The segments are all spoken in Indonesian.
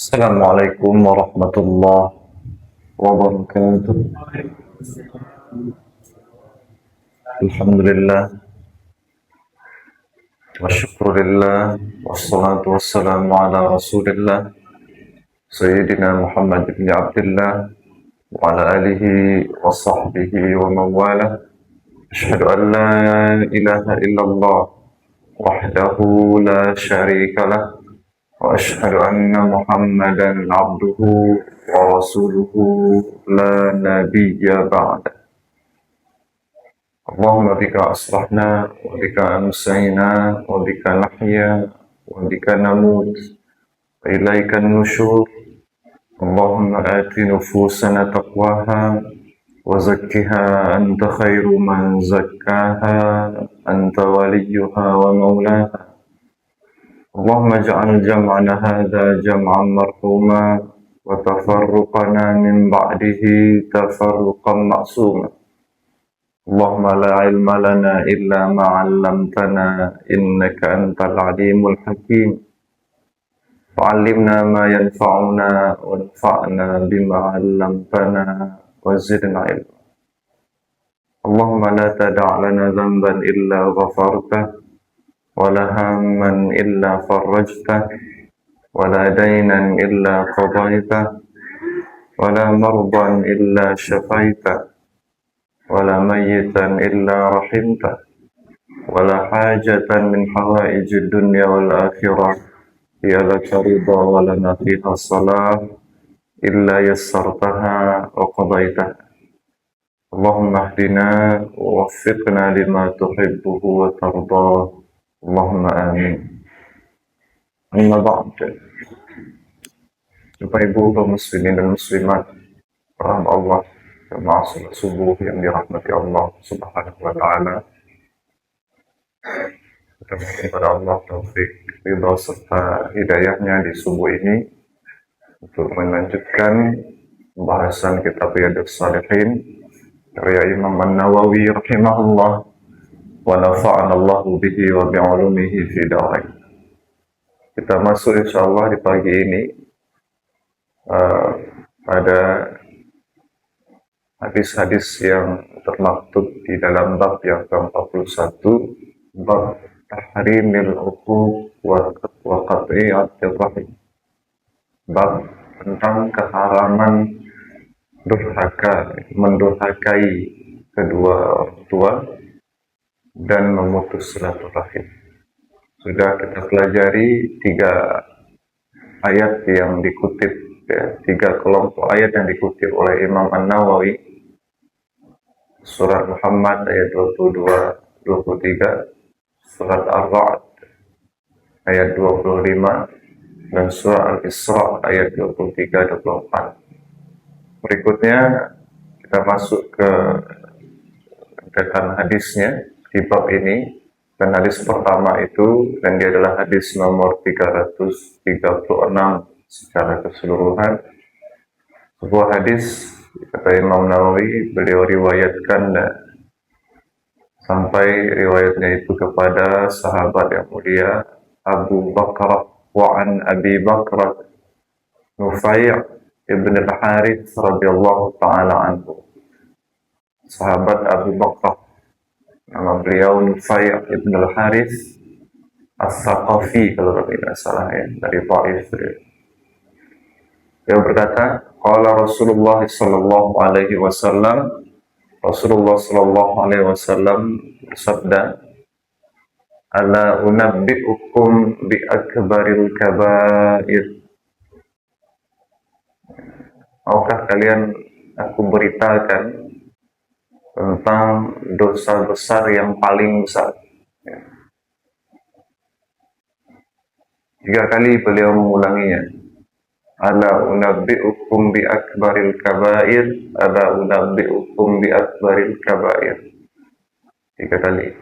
Assalamualaikum warahmatullahi wabarakatuh. Alhamdulillah wa syukurillah wassalatu wassalamu ala rasulillah Sayyidina Muhammad ibn Abdullah wa ala alihi wa sahbihi wa mawalah. Asyhadu an la ilaha illallah wahdahu la syarika lah wa asyhadu anna Muhammadan abduhu wa rasuluhu la nabiyya ba'da. Allahumma bika asbahna wa bika amsayna wa bika nahya wa bika namut wa ilaika nusyur. Allahumma ati nufusana taqwaha wa zakkiha anta khairu man zakkaha anta waliyuha wa maulaha. Allahumma ja'al jam'ana hadha jam'an marhuma wa tafarruqana min ba'dihi tafarruqan ma'suma. Allahumma la ilma lana illa ma 'allamtana innaka antal alimul hakim. Wa'allimna ma yanfa'una wanfa'na bima 'allamtana wa zidna ilma. Allahumma la tada' lana dhanban illa ghafartah wa la hamman illa farajtah wa la daynan illa qadaitah wa la mardan illa syafaitah wa la mayyitan illa rahimtah wa la hajatan min hawaijid dunya wal akhirah ya laka ridha wa lana fiha salah illa yassartaha wa qadaitaha. Allahumma hdina wa waffiqna lima tuhibbuhu wa tardah. Allahumma amin. Amma ba'd. Bapak Ibu kaum muslimin dan muslimat rahmat Allah, jamaah salat subuh yang dirahmati Allah Subhanahu wa taala. Kita mohon kepada Allah taufik, ridha serta hidayahnya di subuh ini untuk melanjutkan pembahasan kitab Riyadhus Shalihin karya Imam An-Nawawi rahimahullah wa nafa'ana Allahu bihi wa bi'ulumihi fi darain. Kita masuk insyaallah di pagi ini pada hadis-hadis yang termaktub di dalam bab yang ke-41, bab tahrimil uquq wa qat'i'atir rahim. Bab tentang keharaman durhaka, mendurhakai kedua orang tua dan memutus silaturahim. Sudah kita pelajari 3 ayat yang dikutip, ya, 3 kelompok ayat yang dikutip oleh Imam An-Nawawi. Surat Muhammad ayat 22-23, surat Ar-Ra'd ayat 25, dan surah Al-Isra ayat 23-24. Berikutnya kita masuk ke rentetan hadisnya di bab ini, dan hadis pertama itu, dan dia adalah hadis nomor 336 secara keseluruhan. Sebuah hadis, kata Imam Nawawi, beliau riwayatkan sampai riwayatnya itu kepada sahabat yang mulia Abu Bakar, wa an Abi Bakr Nufai' ibn al-Harith radhiyallahu ta'ala anhu. Sahabat Abu Bakar, nama beliau Nufai' ibn al-Harith As-Saqafi kalau tidak salah, ya, dari Taif. Dia berkata, qala Rasulullah sallallahu alaihi wasallam, Rasulullah sallallahu alaihi wasallam bersabda, ala unabbi'ukum bi akbaril kabair. Maukah kalian aku beritakan tentang dosa besar yang paling besar? 3 kali beliau mengulanginya. Ala unabbi'ukum bi akbaril kabair, ala unabbi'ukum bi akbaril kabair. 3 kali.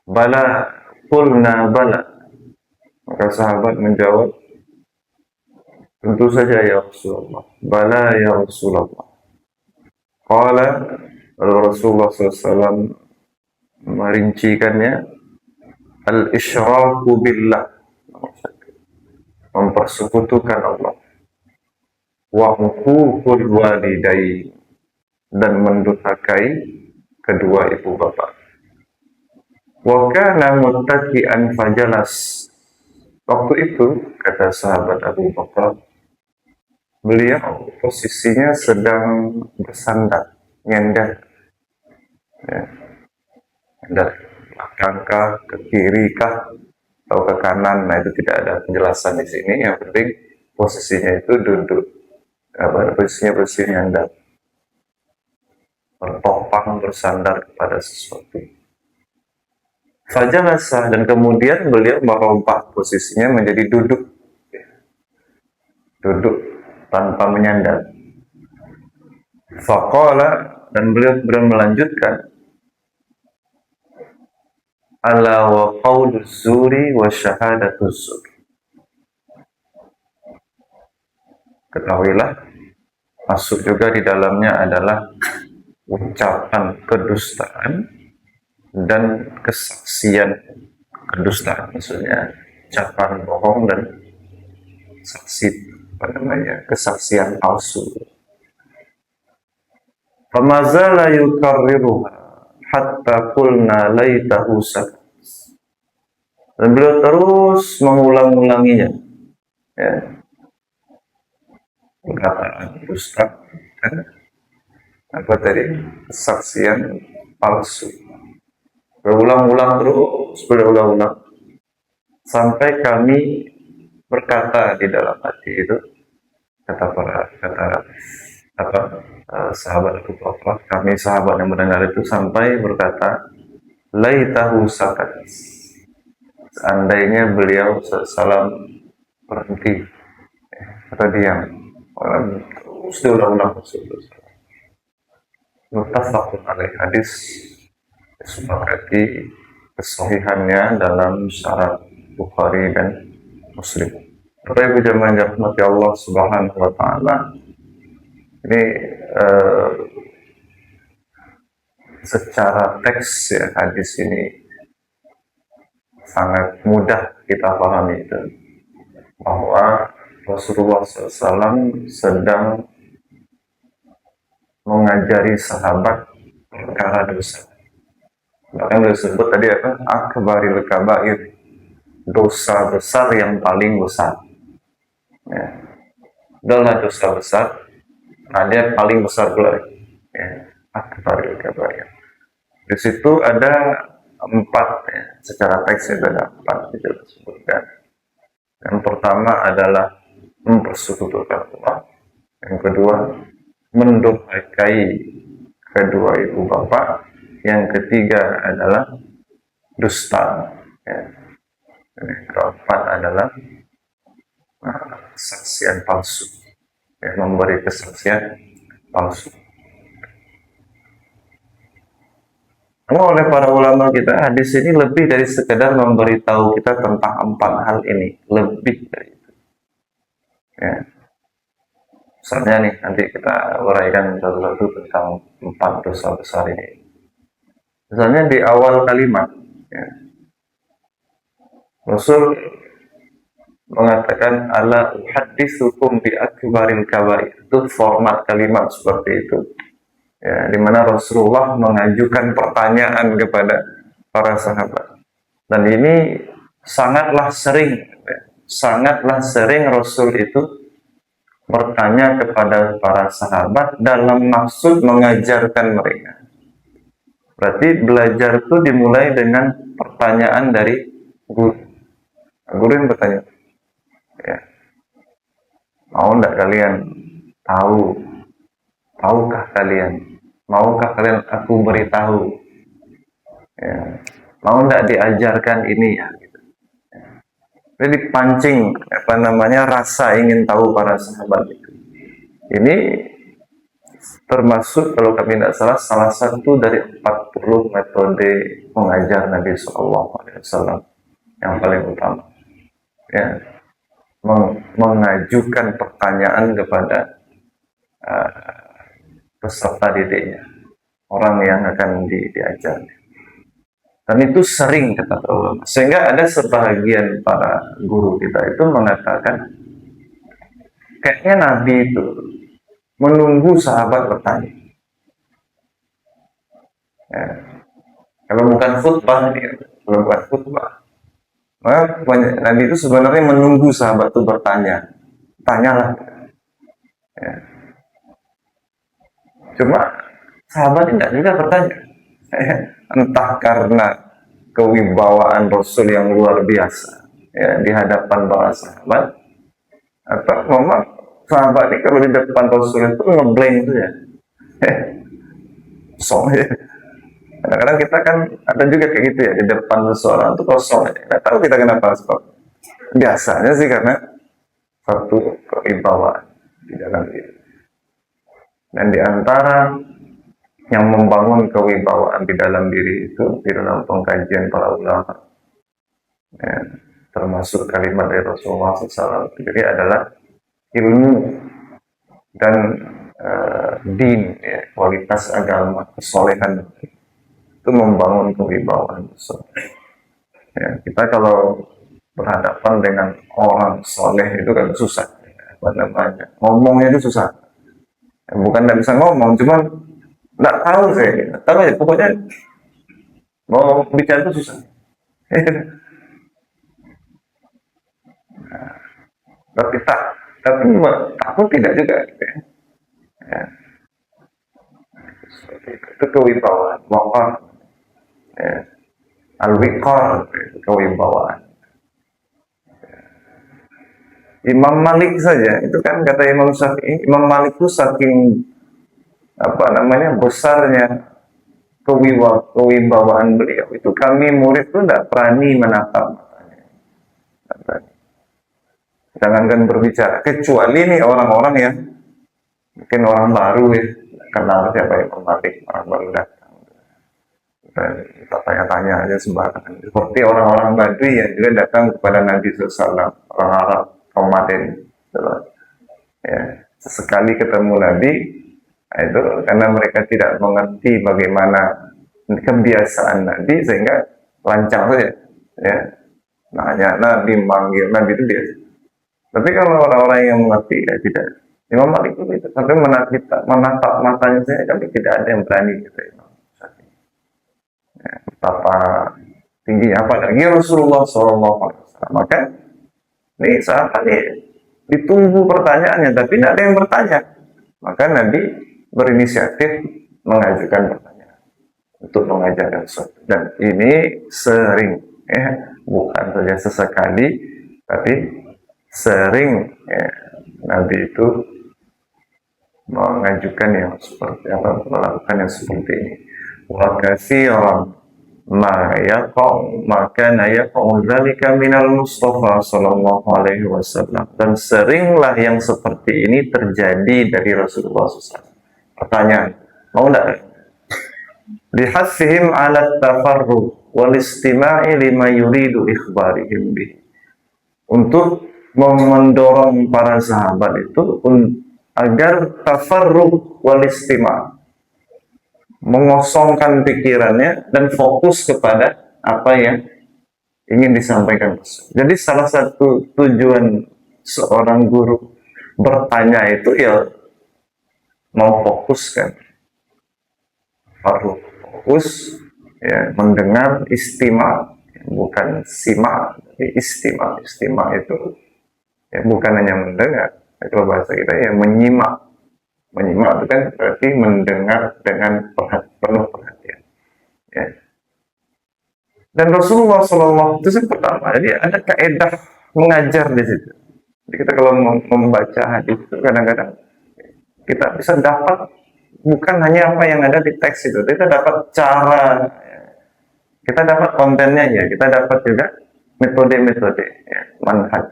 Bala, qulna bala. Maka sahabat menjawab, tentu saja ya Rasulullah. Bala ya Rasulullah. Qala, Rasulullah SAW merincikannya, al-isyraku billah, mempersekutukan Allah. wa uququl walidain, dan mendurhakai kedua ibu bapak. Wa kana muttaqian fajalas. Waktu itu, kata sahabat Abu Bakar, beliau posisinya sedang bersandar, nyender, ya, nyender belakang kah, ke kiri kah, atau ke kanan. Nah, itu tidak ada penjelasan di sini. Yang penting posisinya itu duduk, posisinya posisi nyender, bertopang, bersandar kepada sesuatu. Fajalasa, dan kemudian beliau merubah posisinya menjadi duduk, duduk tanpa menyandar. Faqala, dan beliau melanjutkan, ala wa qauluz zuri wa syahadatuz zur. Ketahuilah, masuk juga di dalamnya adalah ucapan kedustaan dan kesaksian kedustaan, maksudnya ucapan bohong dan saksi, kesaksian palsu. Famazala yukarriruha hatta qulna laitahu sakat. Dan beliau terus mengulang-ulanginya, ya, perkataan dusta dan kesaksian palsu. Berulang-ulang terus, berulang-ulang, sampai kami berkata di dalam hati itu, sahabat Abu Bakar, kami sahabat yang mendengar itu sampai berkata, laitahu sakat, seandainya beliau salam berhenti atau diam. Terus diulang-ulang terus. Muttafaqun alaih, hadis disepakati kesahihannya dalam syarat Bukhari dan Muslim. Bapak Ibu jemaah yang dirahmati Allah Subhanahu wa taala, ini secara teks, ya, hadis ini sangat mudah kita pahami itu, bahwa Rasulullah SAW sedang mengajari sahabat perkara dosa. Bahkan beliau sebut tadi apa? Akbaril kabair, dosa besar yang paling besar. Ya. Adalah dosa besar, nah dia paling besar pula. Ya. Akbaril kabair. Di situ ada 4, ya. Secara teks itu ada 4 disebutkan. Yang pertama adalah mempersekutukan Allah. Yang kedua, mendurhakai kedua ibu bapak. Yang ketiga adalah dusta, ya. Yang keempat adalah kesaksian palsu, ya, memberi kesaksian palsu. Oleh para ulama kita, hadis ini lebih dari sekedar memberitahu kita tentang 4 hal ini, lebih dari itu. Ya. Misalnya nih, nanti kita uraikan satu-satu tentang 4 dosa besar ini. Misalnya di awal kalimat, ya, Rasul mengatakan ala uhadditsukum bi akbaril kabair. Itu format kalimat seperti itu, ya, di mana Rasulullah mengajukan pertanyaan kepada para sahabat. Dan ini sangatlah sering Rasul itu bertanya kepada para sahabat dalam maksud mengajarkan mereka. Berarti belajar itu dimulai dengan pertanyaan dari guru. Guru yang bertanya, ya, mau enggak kalian tahu? Tahukah kalian? Maukah kalian aku beritahu? Ya. Mau enggak diajarkan ini, ya? Gitu. Ya. Jadi pancing rasa ingin tahu para sahabat itu. Ini termasuk, kalau kami tidak salah satu dari 40 metode mengajar Nabi SAW yang paling utama, ya, mengajukan pertanyaan kepada peserta didiknya, orang yang akan diajar. Dan itu sering, kata ulama, sehingga ada sebagian para guru kita itu mengatakan kayaknya Nabi itu menunggu sahabat bertanya. Ya. Kalau bukan khutbah, kalau bukan khutbah, maka Nabi itu sebenarnya menunggu sahabat itu bertanya. Tanyalah. Ya. Cuma sahabat tidak juga bertanya. Entah karena kewibawaan Rasul yang luar biasa ya, di hadapan para sahabat, atau memang sahabat ini kalau di depan Rasul itu ngeblank itu ya. Kosong ya. Kadang-kadang kita kan ada juga kayak gitu ya, di depan seseorang itu kosong aja. Nggak tahu kita kenapa sebab. Biasanya sih karena satu kewibawaan di dalam diri. Dan di antara yang membangun kewibawaan di dalam diri itu, di dalam pengkajian para ulama, ya, termasuk kalimat dari Rasulullah SAW, jadi adalah ilmu dan din, ya, kualitas agama, kesolehan itu membangun kewibawaan. Ya, kita kalau berhadapan dengan orang soleh itu kan susah, apa namanya, ngomongnya itu susah. Ya, bukan tidak bisa ngomong, cuman nggak tahu saya, tahu aja pokoknya mau bicara itu susah. Nah, tapi aku tidak juga, gitu ya. Ya. Itu kewibawaan, waqar, ya. Al-wiqar, kewibawaan. Imam Malik saja, itu kan kata Imam Syafi'i, Imam Malik itu saking apa namanya besarnya kewibawaan beliau, itu kami murid itu tidak berani menatap matanya. Jangankan berbicara, kecuali nih orang-orang yang mungkin orang baru ya, kenal siapa Imam Malik, orang baru datang. Dan kita tanya-tanya aja sembarangan. Seperti orang-orang Badui yang juga datang kepada Nabi SAW, orang Arab, kaum Madin. Ya, sesekali ketemu Nabi, itu karena mereka tidak mengerti bagaimana kebiasaan Nabi, sehingga lancang saja. Ya, nanya Nabi, manggil Nabi itu biasa. Tapi kalau orang-orang yang mengerti, ya tidak. Imam Malik itu sampai menatap matanya saya, kami tidak ada yang berani gitu. Ya, betapa tingginya apalagi Rasulullah SAW. Maka ini sahabat ini ditunggu pertanyaannya, tapi tidak ada yang bertanya. Maka Nabi berinisiatif mengajukan pertanyaan untuk mengajarkan sesuatu. Dan ini sering, ya, bukan saja sesekali, tapi sering, ya, Nabi itu mengajukan yang seperti apa, melakukan yang seperti ini. Wa katsiran maka yaqa'u dzalika minal Mustafa sallallahu alaihi wasallam. Dan seringlah yang seperti ini terjadi dari Rasulullah SAW. Pertanyaan, mau enggak? Lihassihim 'ala tafarruq wal istima'i lima yuridu ikhbarihim bih. Untuk mendorong para sahabat itu agar tafarruq wal istima', mengosongkan pikirannya dan fokus kepada apa yang ingin disampaikan. Jadi salah satu tujuan seorang guru bertanya itu ya mau fokuskan, fokus, ya, mendengar, istima, bukan sima, tapi istima itu ya bukan hanya mendengar, kalau bahasa kita ya menyimak. Menyimak itu kan berarti mendengar dengan penuh perhatian. Ya. Dan Rasulullah SAW itu yang pertama, jadi ada kaidah mengajar di situ. Jadi kita kalau membaca hadis itu kadang-kadang kita bisa dapat bukan hanya apa yang ada di teks itu, kita dapat cara, kita dapat kontennya ya, kita dapat juga metode-metode, ya, manhaj.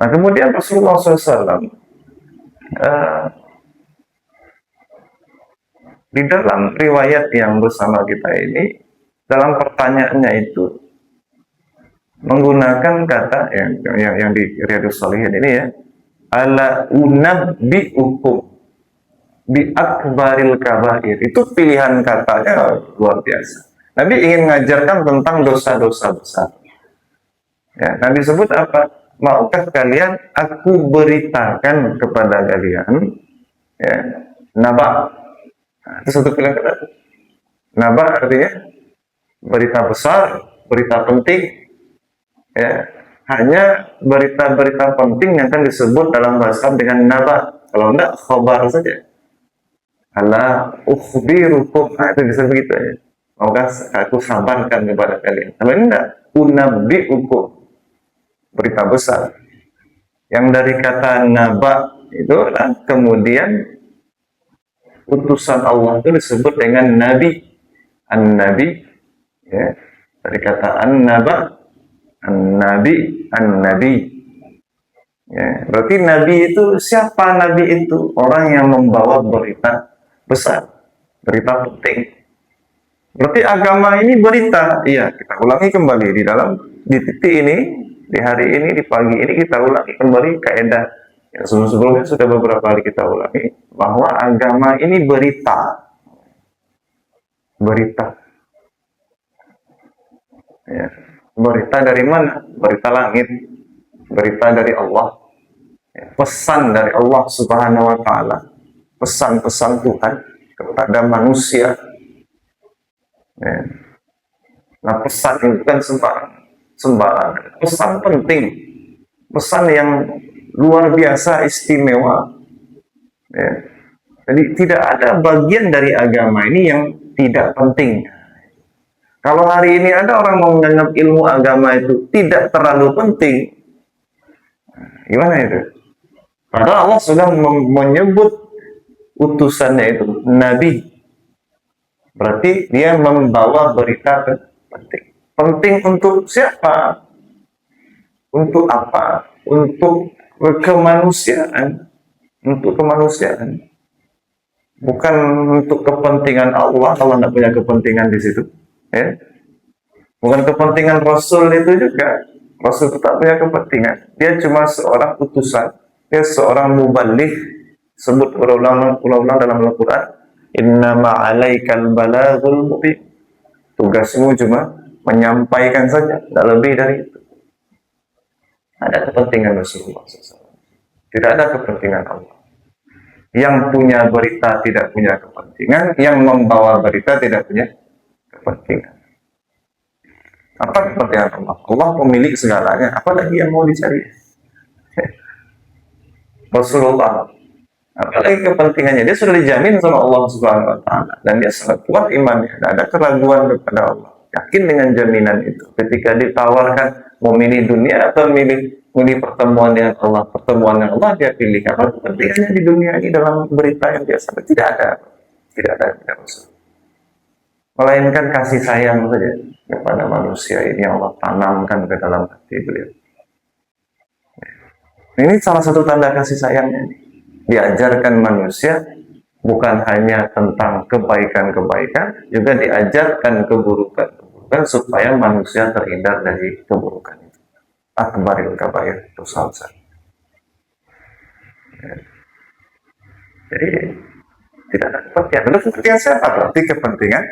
Nah kemudian Rasulullah SAW di dalam riwayat yang bersama kita ini, dalam pertanyaannya itu menggunakan kata yang di Riyadhus Shalihin ini ya, ala unabbi'ukum bi akbaril kabair. Itu pilihan katanya luar biasa. Nabi ingin mengajarkan tentang dosa-dosa besar. Ya, Nabi sebut apa? maukah kalian aku beritakan kepada kalian, ya, naba. Nah, itu satu pilihan kata. Naba artinya berita besar, berita penting. Ya, hanya berita-berita penting yang akan disebut dalam bahasa dengan naba. Kalau enggak, khobar saja. Ala ukhbirukum, itu bisa begitu ya. Maukah aku sabarkan kepada kalian? Kalau enggak, unabbi'ukum, berita besar. Yang dari kata naba itu adalah kemudian utusan Allah itu disebut dengan nabi, an-nabi, ya, dari kata an-naba, an-nabi, an-nabi, ya, berarti nabi itu siapa? Nabi itu orang yang membawa berita besar, berita penting. Berarti agama ini berita. Iya, kita ulangi kembali di titik ini, di hari ini, di pagi ini kita ulangi kembali kaidah yang sebelum-sebelumnya sudah beberapa kali kita ulangi bahwa agama ini berita. Berita. Ya. Berita dari mana? Berita langit. Berita dari Allah. Ya. Pesan dari Allah Subhanahu wa taala. Pesan-pesan Tuhan kepada manusia. Ya. Nah, pesan itu kan sembarang. Pesan penting. Pesan yang luar biasa istimewa. Ya. Jadi tidak ada bagian dari agama ini yang tidak penting. Kalau hari ini ada orang mau menganggap ilmu agama itu tidak terlalu penting, gimana itu? Padahal Allah sudah menyebut utusannya itu Nabi. Berarti dia membawa berita penting. Penting untuk siapa? Untuk apa? Untuk kemanusiaan. Untuk kemanusiaan. Bukan untuk kepentingan Allah. Allah tidak punya kepentingan di situ. Ya. Bukan kepentingan Rasul itu juga. Rasul tetap punya kepentingan. Dia cuma seorang utusan. Dia seorang mubaligh. Sebut ulang-ulang dalam Al-Quran. Innama alaikal balaghul mubin. Tugasmu cuma menyampaikan saja. Tidak lebih dari itu. Ada kepentingan Rasulullah SAW. Tidak ada kepentingan Allah. Yang punya berita tidak punya kepentingan. Yang membawa berita tidak punya kepentingan. Apa kepentingan Allah? Allah pemilik segalanya. Apalagi yang mau dicari? Rasulullah. Apalagi kepentingannya. Dia sudah dijamin sama Allah Subhanahu wa taala dan dia sangat kuat imannya. Tidak ada keraguan kepada Allah. Yakin dengan jaminan itu. Ketika ditawarkan mau milih dunia atau milih pertemuan dengan Allah, pertemuan dengan Allah dia pilih. Apa kepentingannya di dunia ini dalam berita yang biasa? Tidak ada. Tidak ada yang tidak masuk. Melainkan kasih sayang saja kepada manusia ini Allah tanamkan ke dalam hati beliau. Ini salah satu tanda kasih sayangnya. Diajarkan manusia bukan hanya tentang kebaikan-kebaikan, juga diajarkan keburukan-keburukan supaya manusia terhindar dari keburukan itu. Akbaril kabair, dosa besar. Jadi tidak ada kepentingan. Lalu kepentingan siapa? Berarti kepentingan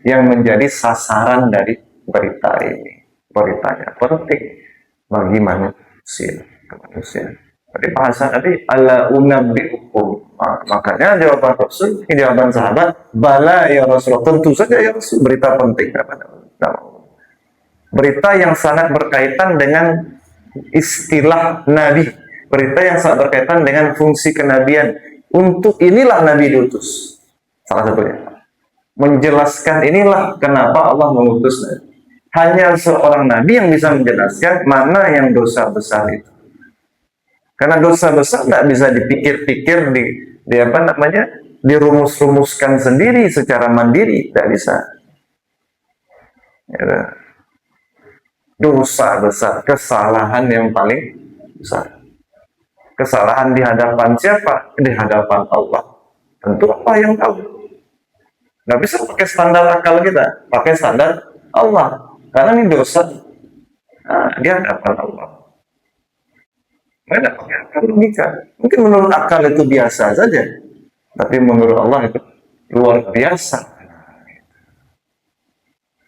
yang menjadi sasaran dari berita ini. Beritanya penting bagi manusia, kemanusiaan. Jadi bahasa tadi ala unabbi'ukum. Makanya jawaban Rasul, jawaban sahabat, bala ya Rasul. Tentu saja ya Rasul, berita penting. Berita yang sangat berkaitan dengan istilah Nabi. Berita yang sangat berkaitan dengan fungsi kenabian. Untuk inilah Nabi diutus. Salah satunya. Menjelaskan inilah kenapa Allah mengutus Nabi. Hanya seorang Nabi yang bisa menjelaskan mana yang dosa besar itu. Karena dosa besar tidak bisa dipikir-pikir, dirumus-rumuskan sendiri secara mandiri, tidak bisa. Ya, dosa besar, kesalahan yang paling besar. Kesalahan di hadapan siapa? Di hadapan Allah. Tentu Allah yang tahu. Nggak bisa pakai standar akal kita, pakai standar Allah. Karena ini dosa di hadapan Allah. Mereka pakai akal logika. Mungkin menurut akal itu biasa saja, tapi menurut Allah itu luar biasa.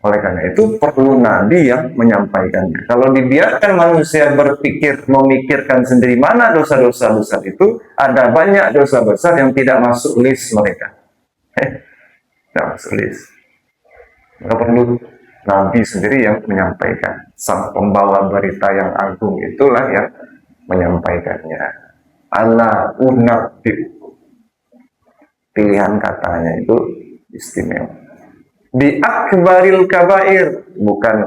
Oleh karena itu perlu nabi yang menyampaikannya. Kalau dibiarkan manusia berpikir, memikirkan sendiri mana dosa-dosa besar itu, ada banyak dosa besar yang tidak masuk list mereka. Tidak masuk list. Maka perlu nabi sendiri yang menyampaikan. Sang pembawa berita yang agung itulah yang menyampaikannya. Ala unabbi. Pilihan katanya itu istimewa. Bi akbaril kabair, bukan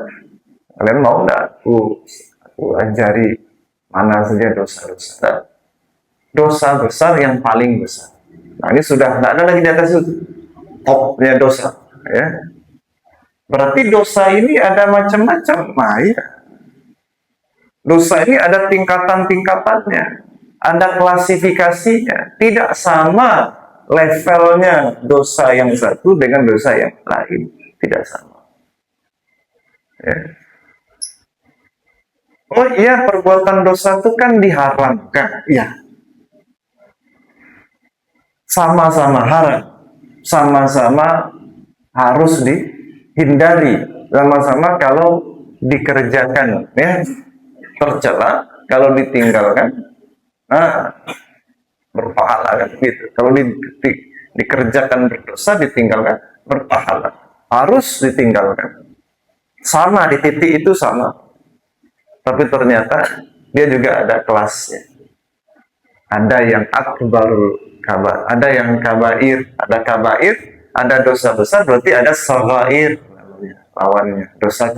kalian mau nggak aku ajari mana saja dosa-dosa, dosa besar yang paling besar. Nah ini sudah nggak ada lagi di atas itu, topnya dosa, ya. Berarti dosa ini ada macam-macam, nah, ya. Dosa ini ada tingkatan-tingkatannya, ada klasifikasinya, tidak sama levelnya dosa yang satu dengan dosa yang lain, tidak sama. Ya. Oh iya, perbuatan dosa itu kan diharamkan, ya. Sama-sama haram, sama-sama harus dihindari, sama-sama kalau dikerjakan, ya, tercela, kalau ditinggalkan, nah, berpahala kan gitu. Kalau dikerjakan berdosa, ditinggalkan berpahala. Harus ditinggalkan. Sama di titik itu sama. Tapi ternyata dia juga ada kelasnya. Ada yang akbarul kabair, ada yang kabair, ada dosa besar, berarti ada shaghair lawannya, dosa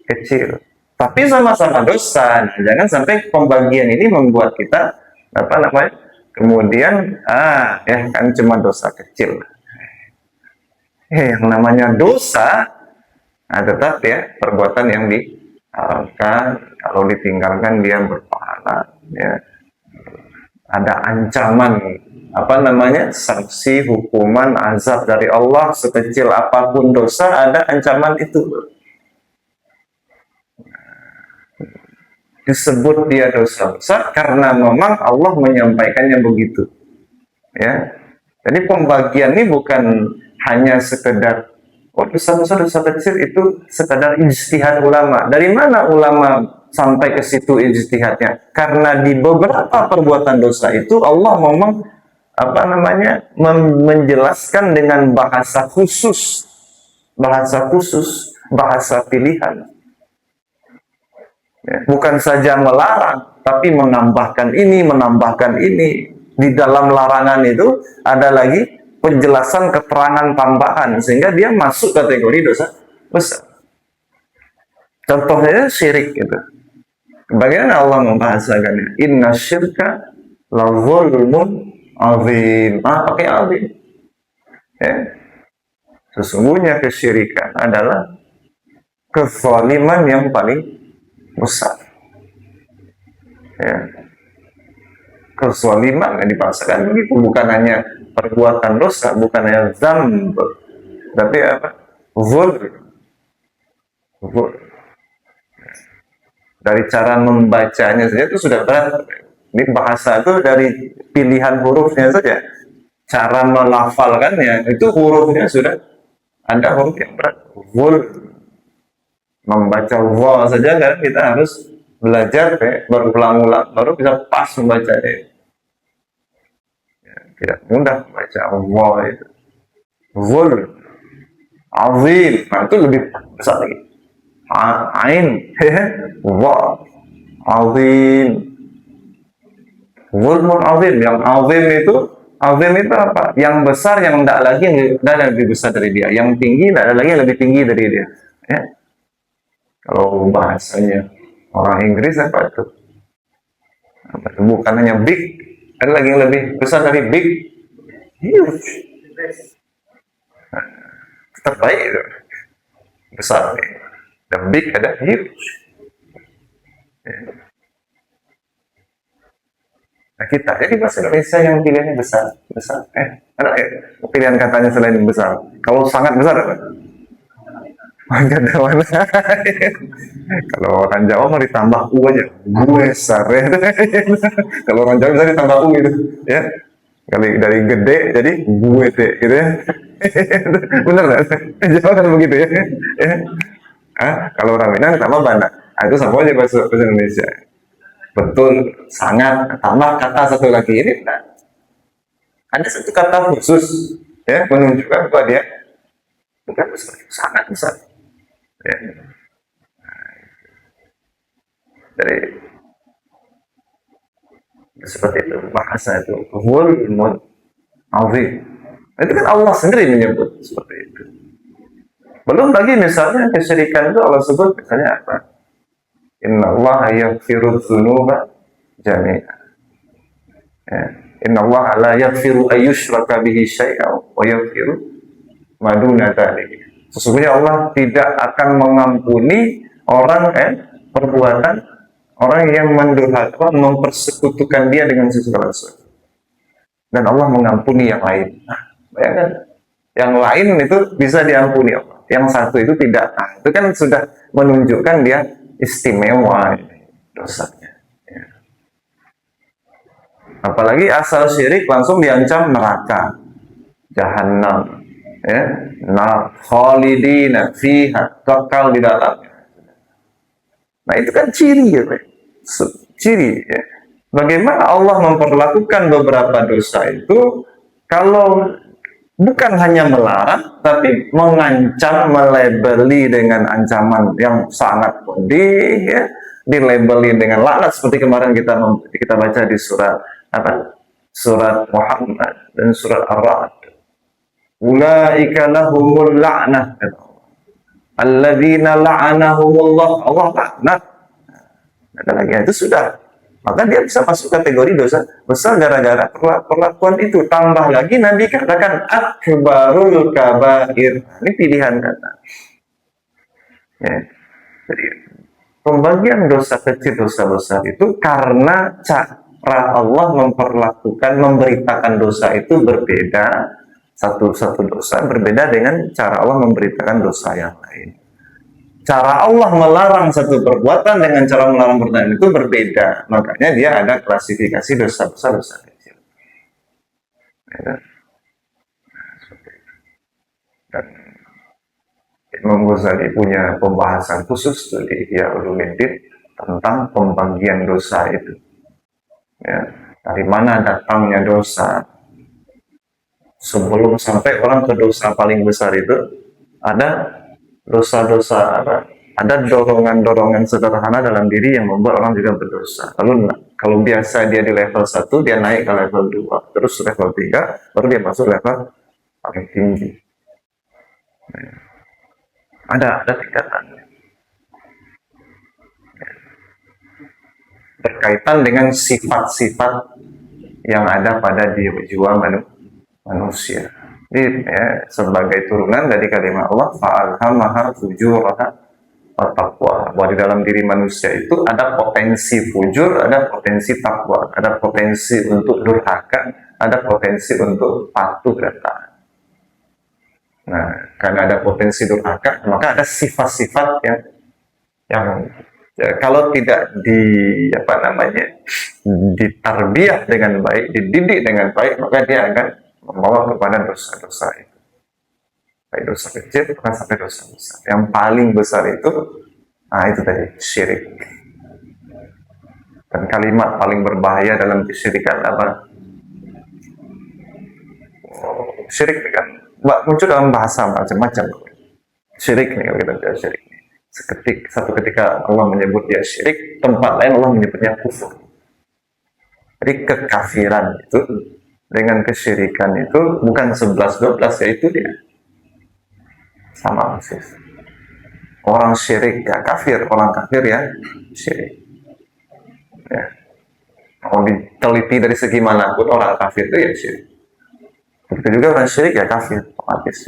kecil. Tapi sama-sama dosa. Jangan sampai pembagian ini membuat kita apa namanya? Kemudian, ya kan cuma dosa kecil. Yang namanya dosa, tetap ya perbuatan yang diharamkan. Kalau ditinggalkan dia berpahala. Ya. Ada ancaman, apa namanya, sanksi, hukuman, azab dari Allah sekecil apapun dosa, ada ancaman itu. Disebut dia dosa besar karena memang Allah menyampaikannya begitu, ya. Jadi pembagian ini bukan hanya sekedar dosa besar, dosa kecil, itu sekedar ijtihad ulama. Dari mana ulama sampai ke situ ijtihadnya? Karena di beberapa perbuatan dosa itu Allah memang apa namanya menjelaskan dengan bahasa khusus, bahasa pilihan. Bukan saja melarang, tapi menambahkan ini. Di dalam larangan itu ada lagi penjelasan, keterangan tambahan, sehingga dia masuk kategori dosa besar. Contohnya syirik itu. Bagaimana Allah membahasakannya? Inna syirka la zulmun azim. Pakai azim. Ya. Sesungguhnya kesyirikan adalah kezaliman yang paling besar. Ya. Kezaliman yang dibahasakan begitu, bukan hanya perbuatan dosa, bukan hanya dzamb, tapi apa? Zulm. Dari cara membacanya saja itu sudah berat. Ini bahasa itu dari pilihan hurufnya saja, cara melafalkannya itu hurufnya sudah ada huruf yang berat. Membaca wa saja kan kita harus belajar berulang-ulang baru bisa pas membaca ya, tidak mudah membaca wa itu. Azim, nah itu lebih besar lagi. Ain, wa, azim. Zulmun azim, yang azim itu apa? Yang besar, yang tidak lagi yang lebih besar dari dia. Yang tinggi tidak ada lagi yang lebih tinggi dari dia. Ya. Kalau bahasanya orang Inggris apa itu? Bukan hanya big, ada lagi yang lebih besar dari big, huge. Terbaik itu, besar. Ada big, ada huge. Nah kita, jadi bahasa Indonesia yang pilihannya besar. Ada pilihan katanya selain besar. Kalau sangat besar apa? Kalau orang Jawa mau ditambah u aja, gue besar ya. Kalau orang Jawa bisa ditambah u gitu, ya. Dari gede jadi gue gitu ya. Bener nggak? Jawa kan begitu ya. Ya. Kalau orang Minang tambah banyak. Itu sama aja bahasa Indonesia. Betul, sangat. Tambah kata satu lagi ini. Nah, ada satu kata khusus ya menunjukkan bahwa dia bukan besar, sangat besar. Ya. Dari seperti itu bahasa itu ilmun azim. Itu kan Allah sendiri menyebut seperti itu. Belum lagi misalnya kesyirikan itu Allah sebut misalnya apa? Inna Allah yaghfiru dzunuba jami'a. Ya. Inna Allah la yaghfiru ayyushraka bihi syai'an wa yaghfiru ma duna dzalik. Sesungguhnya Allah tidak akan mengampuni orang perbuatan orang yang mendurhaka mempersekutukan dia dengan sesuatu. Dan Allah mengampuni yang lain. Nah, bayangkan, yang lain itu bisa diampuni Allah. Yang satu itu tidak. Nah, itu kan sudah menunjukkan dia istimewa dosanya. Ya. Apalagi asal syirik langsung diancam neraka, jahanam, ya, nar khalidina fiha, kekal di dalamnya. Nah itu kan ciri ya, ciri ya. Bagaimana Allah memperlakukan beberapa dosa itu kalau bukan hanya melarang, tapi mengancam, melabeli dengan ancaman yang sangat pedih, ya, dilabeli dengan laknat seperti kemarin kita baca di surat apa? Surat Muhammad dan surat Ar-Ra'd. Ulaika lahumul la'nah. Alladzina la'anahumullah, Allah laknat. Ada lagi itu sudah. Maka dia bisa masuk kategori dosa besar gara-gara perlakuan itu. Tambah lagi Nabi katakan akbarul kabair. Ini pilihan kata. Ya. Jadi pembagian dosa kecil, dosa besar itu karena cara Allah memperlakukan, memberitakan dosa itu berbeda. Satu dosa berbeda dengan cara Allah memberitakan dosa yang lain. Cara Allah melarang satu perbuatan dengan cara melarang perbuatan itu berbeda. Makanya dia ada klasifikasi dosa besar, dosa kecil. Ya. Dan Imam Ghazali punya pembahasan khusus di Ihya Ulumuddin tentang pembagian dosa itu. Ya. Dari mana datangnya dosa? Sebelum sampai orang ke dosa paling besar itu, ada dosa-dosa apa? Ada dorongan-dorongan sederhana dalam diri yang membuat orang juga berdosa. Lalu kalau biasa dia di level 1, dia naik ke level 2, terus level 3, baru dia masuk level paling tinggi. Ada tingkatannya. Berkaitan dengan sifat-sifat yang ada pada jiwa manusia. Jadi sebagai turunan dari kalimat Allah, fa'alhamaha fujuraha wa taqwa. Bahwa di dalam diri manusia itu ada potensi fujur, ada potensi takwa, ada potensi untuk durhaka, ada potensi untuk patuh dan taat. Nah, karena ada potensi durhaka, maka ada sifat-sifat yang kalau tidak ditarbiyah dengan baik, dididik dengan baik, maka dia akan membawa kepada dosa-dosa itu. Baik dosa kecil, bukan sampai dosa besar. Yang paling besar itu, itu tadi, syirik. Dan kalimat paling berbahaya dalam kesyirikan apa? Syirik kan muncul dalam bahasa macam-macam. Syirik nih, kalau kita bicara syirik. Satu ketika Allah menyebut dia syirik, tempat lain Allah menyebutnya kufur. Jadi kekafiran itu dengan kesyirikan itu bukan 11-12, yaitu dia sama persis. Orang syirik ya kafir, orang kafir ya syirik. Ya. Kalau diteliti dari segi manapun orang kafir itu ya syirik. Begitu juga orang syirik ya kafir, otomatis.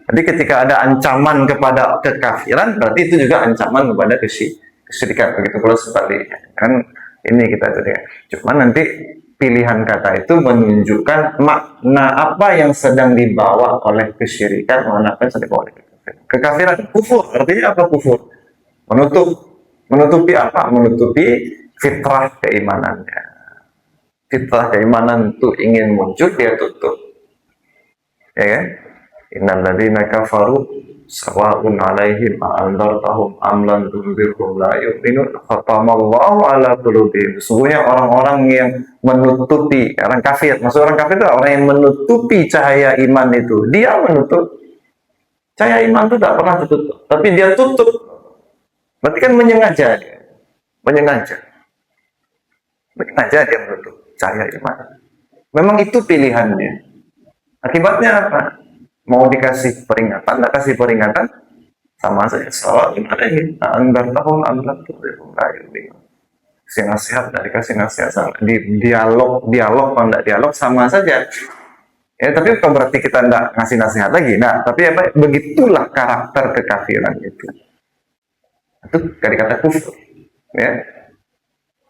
Jadi ketika ada ancaman kepada kekafiran, berarti itu juga ancaman kepada kesyirikan. Begitu pula sebaliknya. Kan ini kita tadi. Cuma nanti pilihan kata itu menunjukkan makna apa yang sedang dibawa oleh kesyirikan, makna apa yang sedang dibawa oleh kekafiran. Kekafiran, kufur. Artinya apa kufur? Menutupi apa? Menutupi fitrah keimanannya. Fitrah keimanan itu ingin muncul, dia tutup. Ya kan? Innal ladzina kafaru sawa'un 'alaihim a'andzartahum am lam tunzirhum la yu'minun khatamallahu 'ala qulubihim. Sesungguhnya orang-orang yang menutupi, orang kafir, maksud orang kafir itu orang yang menutupi cahaya iman itu. Dia menutup cahaya iman itu tidak pernah tertutup, tapi dia tutup. Berarti kan menyengaja dia. Menyengaja. Menyengaja dia menutup cahaya iman. Memang itu pilihannya. Akibatnya apa? Mau dikasih peringatan, tidak kasih peringatan, sama saja. Soal gimana ini? Anggar tahun, anggar tahun, kasih nasihat, tidak dikasih nasihat, sama. Di dialog, kalau tidak dialog sama saja. Ya, tapi bukan berarti kita tidak ngasih nasihat lagi. Nah, tapi apa? Begitulah karakter kekafiran itu. Itu dari kata kufur. Ya,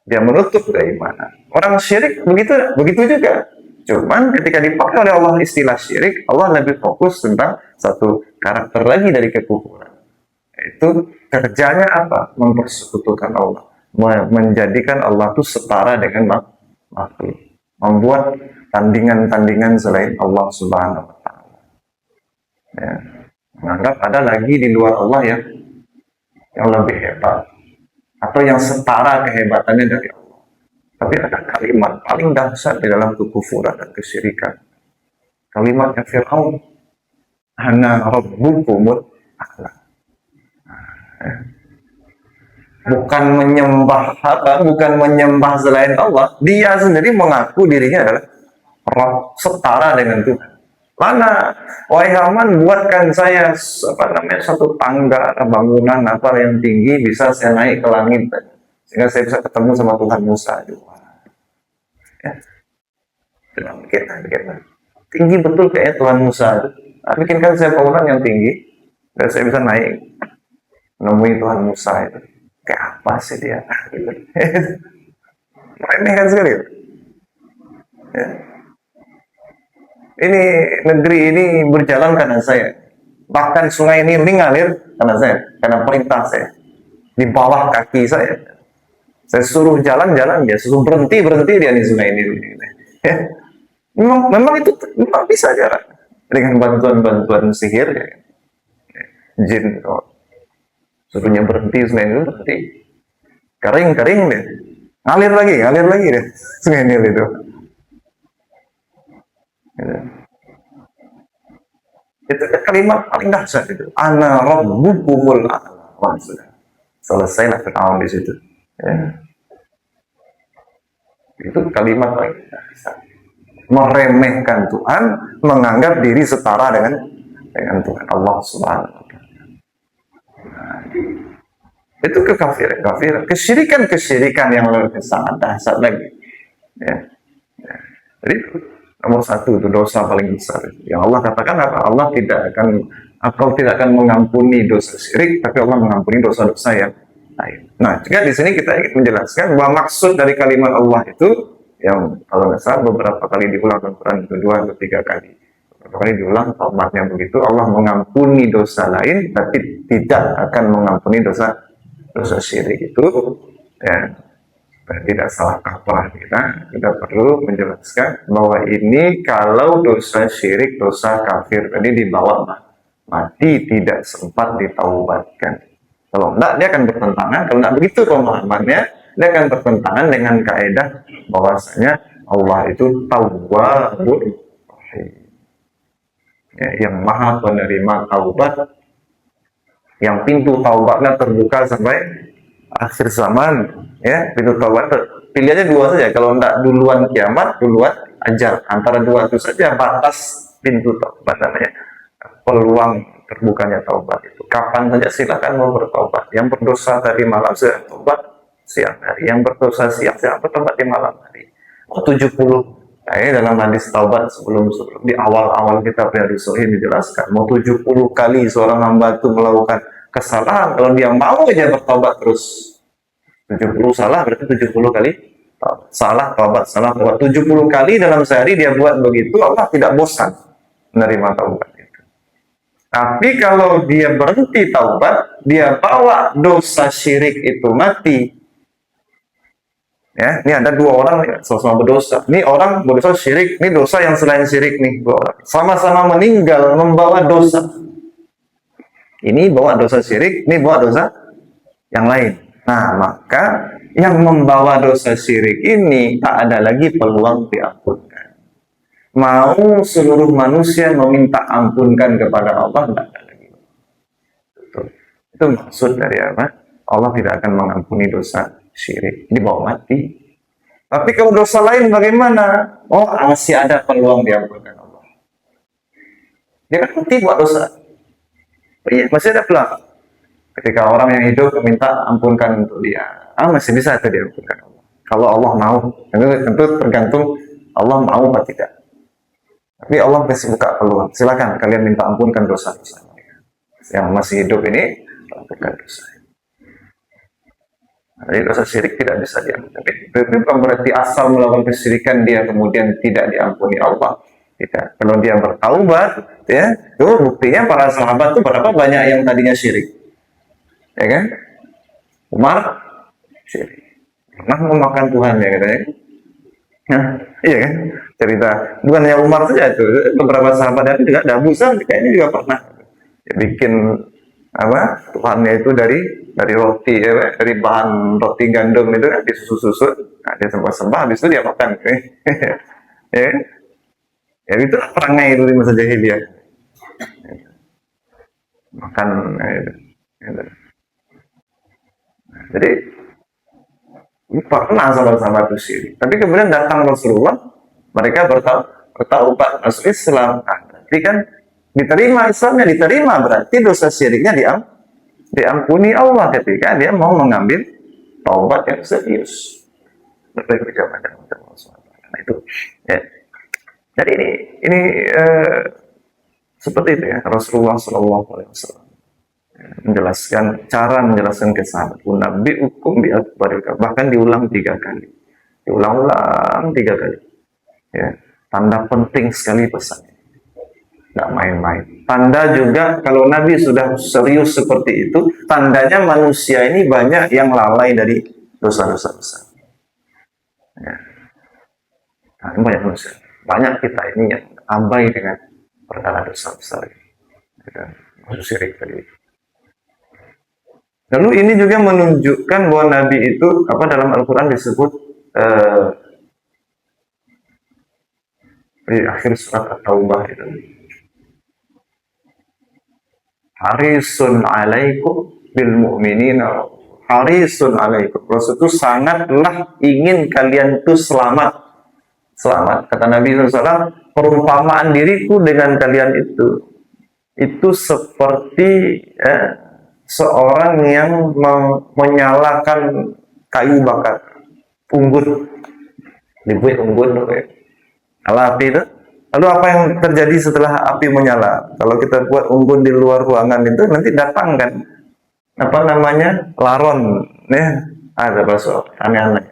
dia menutup keimanan. Orang syirik begitu juga. Cuman ketika dipakai oleh Allah istilah syirik, Allah lebih fokus tentang satu karakter lagi dari kekufuran. Itu kerjanya apa? Mempersekutukan Allah, menjadikan Allah itu setara dengan makhluk, membuat tandingan-tandingan selain Allah Subhanahu wa Ta'ala. Ya. Menganggap ada lagi di luar Allah yang lebih hebat atau yang setara kehebatannya dari Allah. Tapi ada kalimat paling dahsyat di dalam kekufuran dan kesyirikan. Kalimatnya Fir'aun, ana rabbukumul a'la. Bukan menyembah selain Allah, dia sendiri mengaku dirinya adalah Rabb, setara dengan Tuhan. Mana, wahai Haman, buatkan saya satu tangga bangunan yang tinggi, bisa saya naik ke langit, sehingga saya bisa ketemu sama Tuhan Musa. Ya. Bikin. Tinggi betul kayaknya Tuhan Musa. Bikinkan saya bangunan yang tinggi, dan saya bisa naik menemui Tuhan Musa itu. Kayak apa sih dia? Gitu. Remehkan sekali. Ya. Ini negeri ini berjalan karena saya. Bahkan sungai ini ngalir karena saya, karena perintah saya. Di bawah kaki saya. Saya suruh jalan-jalan, dia suruh berhenti dia di sungai ini. Ya. Memang itu memang bisa jalan dengan bantuan sihir, ya. Jin, suruhnya berhenti sungai ini berhenti. Kering deh, ngalir lagi deh sungai Nil itu. Ya. Itu kalimat paling dahsyat itu. Ana rabbukumul a'la. Selesailah Fir'aun di situ. Ya. Itu kalimat paling dahsyat. Meremehkan Tuhan, menganggap diri setara dengan Tuhan Allah Subhanahu wa Ta'ala. Nah, itu kekafiran, kesyirikan yang lebih sangat dahsyat lagi. Ya. Jadi nomor satu itu dosa paling besar. Yang Allah katakan apa? Allah tidak akan mengampuni dosa syirik, tapi Allah mengampuni dosa-dosa yang lain. Nah, juga di sini kita ingin menjelaskan bahwa maksud dari kalimat Allah itu yang kalau nggak salah beberapa kali diulang dalam Quran, kedua atau tiga kali. Beberapa kali diulang kalimatnya begitu, Allah mengampuni dosa lain, tapi tidak akan mengampuni dosa syirik itu. Ya. Tidak salah kaprah kita perlu menjelaskan bahwa ini kalau dosa syirik, dosa kafir tadi dibawa mati tidak sempat ditaubatkan. Kalau enggak, dia akan bertentangan. Kalau enggak begitu pemahamannya, dia akan bertentangan dengan kaidah bahwasanya Allah itu Tawwabur Rahim, ya, yang maha penerima taubat, yang pintu taubatnya terbuka sampai akhir zaman. Ya, pintu taubat pilihannya dua saja. Kalau enggak duluan kiamat, duluan ajal. Antara dua itu saja batas pintu taubat, namanya peluang terbukanya taubat itu. Kapan saja silakan mau bertaubat. Yang berdosa tadi malam sudah taubat siang hari. Yang berdosa siang bertaubat di malam hari. 70. Nah, ini dalam hadis taubat sebelum di awal-awal kita Riyadhus-Shalihin dijelaskan. Mau 70 kali seorang hamba itu melakukan kesalahan, kalau dia mau aja bertaubat terus. 70 salah berarti 70 kali salah taubat 70 kali dalam sehari dia buat begitu, Allah tidak bosan menerima taubat itu. Tapi kalau dia berhenti taubat, dia bawa dosa syirik itu mati, Ya, ini ada dua orang ya, sama-sama berdosa. Ini orang berdosa syirik, ini dosa yang selain syirik nih, dua orang. Sama-sama meninggal membawa dosa. Ini bawa dosa syirik, ini bawa dosa yang lain. Nah, maka yang membawa dosa syirik ini tak ada lagi peluang diampunkan. Mau seluruh manusia meminta ampunkan kepada Allah, tidak ada lagi. Itu maksud dari apa? Allah tidak akan mengampuni dosa syirik, dibawa mati. Tapi kalau dosa lain bagaimana? Oh, masih ada peluang diampunkan Allah. Dia kan mati buat dosa. Oh, iya, masih ada peluang. Ketika orang yang hidup meminta ampunkan untuk dia, masih bisa itu diampunkan Allah. Kalau Allah mau, tentu tergantung Allah mau atau tidak. Tapi Allah masih buka peluang. Silakan kalian minta ampunkan dosa-dosa yang masih hidup ini, ampunkan dosa. Jadi dosa syirik tidak bisa diampuni. Itu bukan berarti asal melakukan kesyirikan dia kemudian tidak diampuni Allah. Tidak. Kalau dia bertaubat, ya, itu buktinya para sahabat itu berapa banyak yang tadinya syirik, ya kan? Umar syirik, pernah memakan Tuhan ya katanya. Nah, iya kan? Cerita bukan hanya Umar saja itu, beberapa sahabat itu juga ada Musa kayaknya juga pernah ya, bikin apa Tuhannya itu dari roti ya, dari bahan roti gandum itu kan disusun-susun, nah, dia sembah-sembah habis itu dia makan ya, ya itu perangai itu di masa jahiliyah makan gitu. Jadi pernah sama-sama itu syirik, tapi kemudian datang Rasulullah, mereka bertaubat masuk Islam, nah, berarti kan diterima Islamnya, diterima berarti dosa syiriknya diampuni Allah ketika dia mau mengambil taubat yang serius. Berbeda macam nah, itu ya. Jadi ini seperti itu ya, Rasulullah SAW menjelaskan cara menjelaskan ke sahabat, Nabi hukum bi bahkan diulang 3 kali, diulang-ulang 3 kali ya. Tanda penting sekali pesannya, nggak main-main. Tanda juga kalau Nabi sudah serius seperti itu, tandanya manusia ini banyak yang lalai dari dosa-dosa besar. Ya. Nah, ini banyak manusia, banyak kita ini yang abai dengan perkara dosa besar, ya, syirik tadi. Lalu ini juga menunjukkan bahwa Nabi itu apa dalam Al-Quran disebut di akhir surat At-Taubah itu, harisun alaikum bil mu'minina, harisun alaikum. Rasul itu sangatlah ingin kalian itu selamat. Kata Nabi SAW, perumpamaan diriku dengan kalian itu seperti seorang yang menyalakan kayu bakar, unggun, dibuat unggun, api itu. Lalu apa yang terjadi setelah api menyala? Kalau kita buat unggun di luar ruangan itu nanti datang kan apa namanya laron, ya ada bahasa aneh-aneh.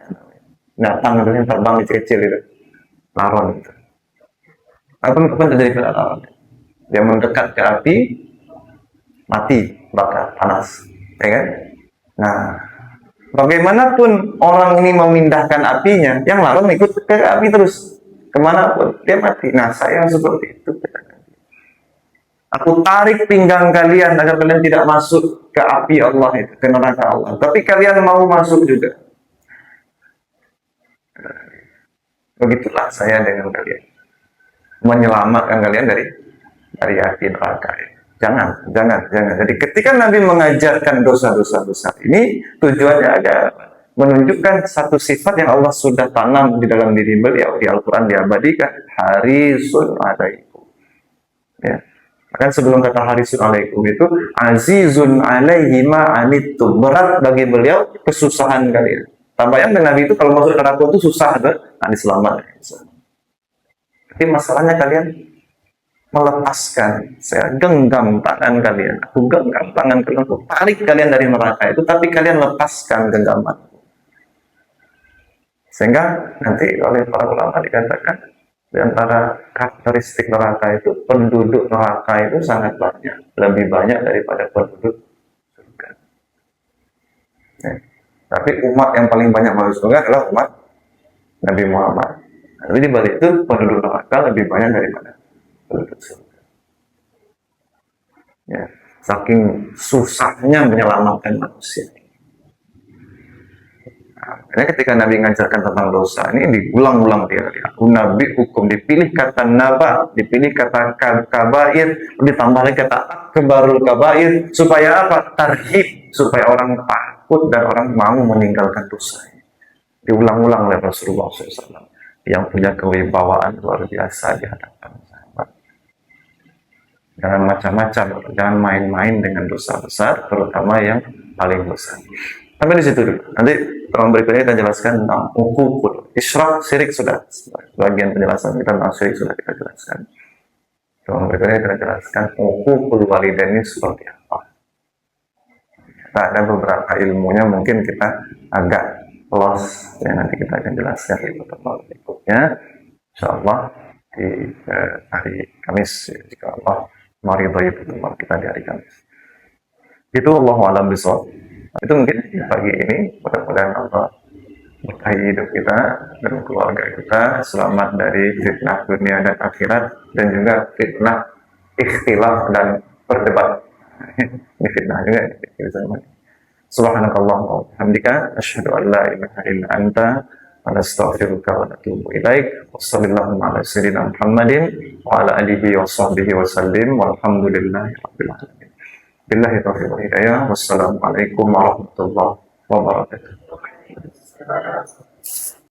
Datang itu yang terbang kecil itu, laron itu. Apa yang terjadi pada laron? Dia mendekat ke api, mati, bakar, panas, ya kan? Nah, bagaimanapun orang ini memindahkan apinya, yang laron ikut ke api terus. Kemana pun dia mati. Nah, saya seperti itu. Aku tarik pinggang kalian agar kalian tidak masuk ke api Allah itu, ke neraka Allah. Tapi kalian mau masuk juga. Begitulah saya dengan kalian, menyelamatkan kalian dari api neraka. Jangan. Jadi ketika Nabi mengajarkan dosa-dosa besar ini, tujuannya agar menunjukkan satu sifat yang Allah sudah tanam di dalam diri beliau, di Al-Quran diabadikan, harisun alaikum. Ya. Kan sebelum kata harisun alaikum itu, azizun alaihi ma anittum, berat bagi beliau kesusahan kalian. Bayangkan Nabi itu kalau masuk neraka itu susah, nah diselamatkan. Tapi masalahnya kalian melepaskan, saya genggam tangan kalian, aku genggam tangan kalian, aku tarik kalian dari neraka itu, tapi kalian lepaskan genggaman. Sehingga nanti oleh para ulama dikatakan di antara karakteristik neraka itu, penduduk neraka itu sangat banyak, lebih banyak daripada penduduk surga. Ya. Tapi umat yang paling banyak masuk surga adalah umat Nabi Muhammad. Tapi di balik itu penduduk neraka lebih banyak daripada penduduk surga. Ya, saking susahnya menyelamatkan manusia. Karena ketika Nabi mengajarkan tentang dosa ini diulang-ulang dia. Nabi hukum dipilih kata naba, dipilih kata kabair, ditambah lagi kata akbarul kabair supaya apa? Tarhib, supaya orang takut dan orang mau meninggalkan dosa. Diulang-ulang oleh Rasulullah SAW yang punya kewibawaan luar biasa di hadapan sahabat. Jangan macam-macam, jangan main-main dengan dosa besar, terutama yang paling besar. Sampai di situ dulu. Nanti pertemuan berikutnya kita jelaskan tentang ukukul. Isyrak, syirik sudah. Bagian penjelasan kita tentang syirik sudah kita jelaskan. Pertemuan berikutnya kita jelaskan ukukul walidain ini seperti apa. Kita ada beberapa ilmunya mungkin kita agak lost. Ya, nanti kita akan jelaskan di pertemuan berikutnya. InsyaAllah di hari Kamis. Jika Allah meridhoi pertemuan kita di hari Kamis. Itu Allahu a'lam bishawab. Itu mungkin pagi ini, mudah-mudahan Allah berkahi hidup kita dan keluarga kita selamat dari fitnah dunia dan akhirat dan juga fitnah ikhtilaf dan berdebat. Ini fitnah juga. Subhanakallah wa bihamdika asyhadu an la ilaha illa anta wa astaghfiruka wa atubu ilaik. Wassallallahu ala sayyidina Muhammadin wa ala alihi wa sahbihi wa sallim walhamdulillahi rabbil alamin. Billahi taufiq wal hidayah. Wassalamualaikum warahmatullahi wabarakatuh.